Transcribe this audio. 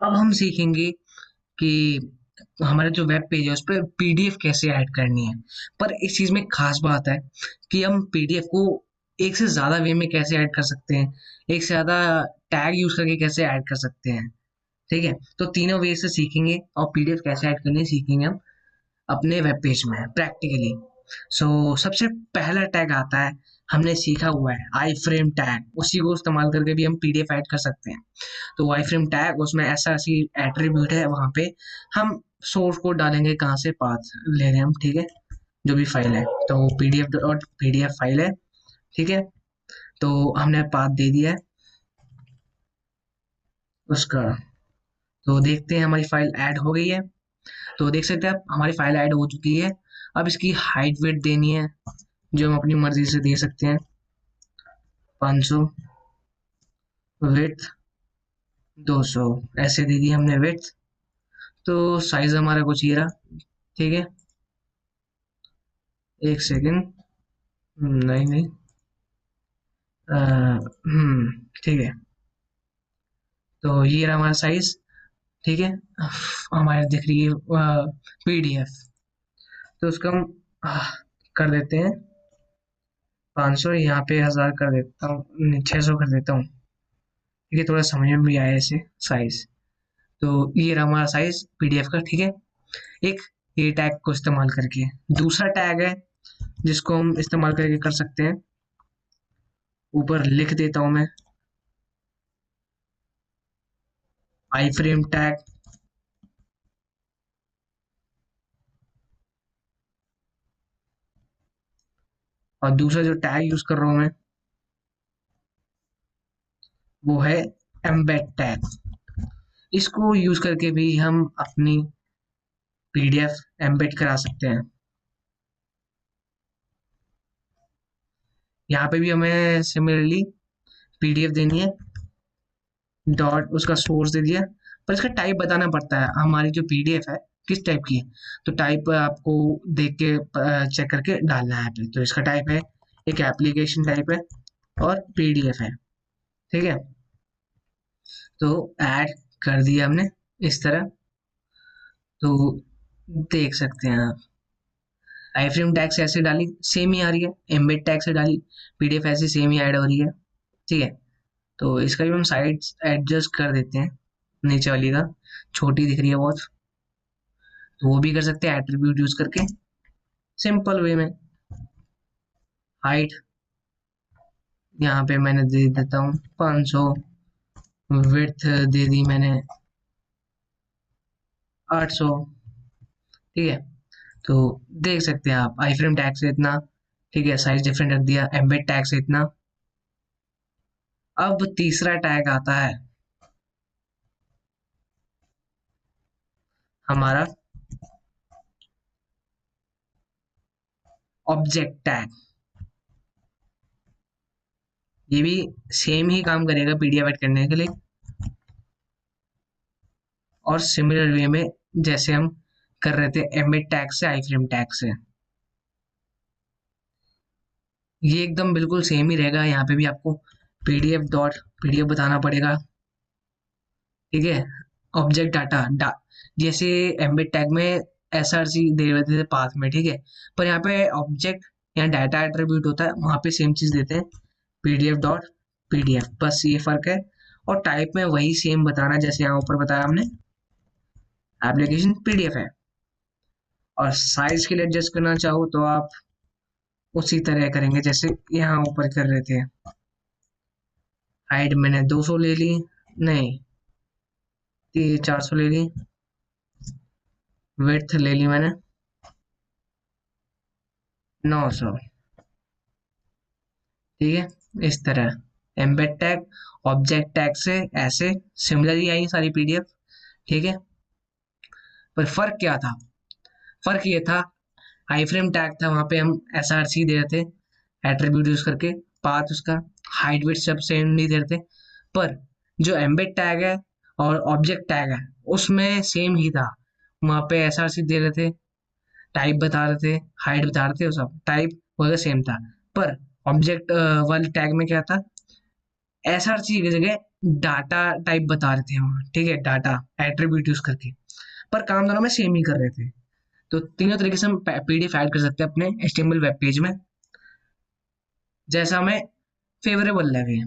अब हम सीखेंगे कि हमारा जो वेब पेज है उस पर पीडीएफ कैसे ऐड करनी है। पर इस चीज में खास बात है कि हम पीडीएफ को एक से ज्यादा वे में कैसे ऐड कर सकते हैं, एक से ज्यादा टैग यूज करके कैसे ऐड कर सकते हैं। ठीक है, तो तीनों वे से सीखेंगे और पीडीएफ कैसे ऐड करनी है सीखेंगे हम अपने वेब पेज में प्रैक्टिकली। सो सबसे पहला टैग आता है, हमने सीखा हुआ है आई फ्रेम टैग, उसी को इस्तेमाल करके भी हम पीडीएफ ऐड कर सकते हैं। तो वाई फ्रेम टैग उसमें ऐसा ऐसी एट्रीब्यूट है, वहां पे हम सोर्स कोड डालेंगे, कहाँ से पाथ ले रहे हैं हम, ठीक है, जो भी फाइल है। तो पीडीएफ डॉट पीडीएफ फाइल है, ठीक है। तो हमने पाथ दे दिया है उसका। तो देखते हैं हमारी फाइल ऐड हो गई है। तो देख सकते हैं आप हमारी फाइल ऐड हो चुकी है। अब इसकी हाइट वेट देनी है, जो हम अपनी मर्जी से दे सकते हैं। 500, विथ 200, ऐसे दे दी हमने विथ। तो साइज हमारा कुछ ये रहा, ठीक है। एक सेकेंड, नहीं नहीं, ठीक है। तो ये रहा हमारा साइज, ठीक है। हमारे दिख रही है पीडीएफ। तो उसका हम कर देते हैं 500, यहाँ पे 1000 कर देता हूँ, 600 कर देता हूँ, ठीक है, थोड़ा समझ में भी आया ऐसे साइज। तो ये रहा हमारा साइज पीडीएफ का, ठीक है। एक ये टैग को इस्तेमाल करके दूसरा टैग है जिसको हम इस्तेमाल करके कर सकते हैं, ऊपर लिख देता हूँ मैं, आई फ्रेम टैग। और दूसरा जो टैग यूज कर रहा हूँ मैं वो है एम्बेड टैग। इसको यूज करके भी हम अपनी पीडीएफ एम्बेड करा सकते हैं। यहाँ पे भी हमें सिमिलरली पीडीएफ देनी है, डॉट उसका सोर्स दे दिया। पर इसका टाइप बताना पड़ता है, हमारी जो पीडीएफ है किस टाइप की है। तो टाइप आपको देख के चेक करके डालना है यहाँ पे। तो इसका टाइप है, एक एप्लीकेशन टाइप है और पीडीएफ है, ठीक है। तो ऐड कर दिया हमने इस तरह। तो देख सकते हैं आप, आई फ्रेम टैग से ऐसे डाली सेम ही आ रही है, एम्बेड टैग से डाली पीडीएफ ऐसे सेम ही ऐड हो रही है, ठीक है। तो इसका भी हम साइड एडजस्ट कर देते हैं, नीचे वाली का छोटी दिख रही है बहुत। तो वो भी कर सकते हैं एट्रीब्यूट यूज करके सिंपल वे में। हाइट यहाँ पे मैंने दे देता हूँ 500, विड्थ दे दी मैंने 800, ठीक है। तो देख सकते हैं आप आई फ्रेम टैग से इतना, ठीक है, साइज डिफरेंट रख दिया, एम्बेड टैग से इतना। अब तीसरा टैग आता है हमारा ऑब्जेक्ट टैग। ये भी सेम ही काम करेगा पीडीएफ ऐड करने के लिए, और सिमिलर वे में जैसे हम कर रहे थे एम्बेड टैग से आई फ्रेम टैग से, ये एकदम बिल्कुल सेम ही रहेगा। यहाँ पे भी आपको पीडीएफ डॉट पीडीएफ बताना पड़ेगा, ठीक है। ऑब्जेक्ट डाटा जैसे एम्बेड टैग में एसआरसी दे देते थे पाथ में, ठीक है। पर यहाँ पे ऑब्जेक्ट या डाटा एट्रीब्यूट होता है, वहां पे सेम चीज देते हैं, पीडीएफ डॉट पीडीएफ, बस ये फर्क है। और टाइप में वही सेम बताना जैसे यहाँ ऊपर बताया हमने, एप्लीकेशन पीडीएफ है। और साइज के लिए एडजस्ट करना चाहो तो आप उसी तरह करेंगे जैसे यहाँ ऊपर कर रहे थे। हाइट मैंने 200 ले ली, नहीं 400 ले ली, विड्थ ले ली मैंने 900, ठीक है। इस तरह एम्बेड टैग ऑब्जेक्ट टैग से ऐसे सिमिलर ही आई सारी पीडीएफ, ठीक है। पर फर्क क्या था, फर्क ये था आई फ्रेम टैग था, वहां पे हम एस आर सी दे रहे थे एट्रीब्यूट यूज करके, पाथ उसका, हाइट वेट सब सेम नहीं दे रहे थे। पर जो एम्बेड टैग है और ऑब्जेक्ट टैग है उसमें सेम ही था, वहां पे एस आर सी दे रहे थे, टाइप बता रहे थे, हाइट बता रहे थे, सब टाइप वगैरह सेम था। पर ऑब्जेक्ट वाले टैग में क्या था, एसआरसी की जगह डाटा टाइप बता रहे थे हम, ठीक है, डाटा एट्रीब्यूट यूज करके, पर काम दोनों में सेम ही कर रहे थे। तो तीनों तरीके से हम पीडीएफ ऐड कर सकते हैं अपने एचटीएमएल वेब पेज में, जैसा हमें फेवरेबल लगे।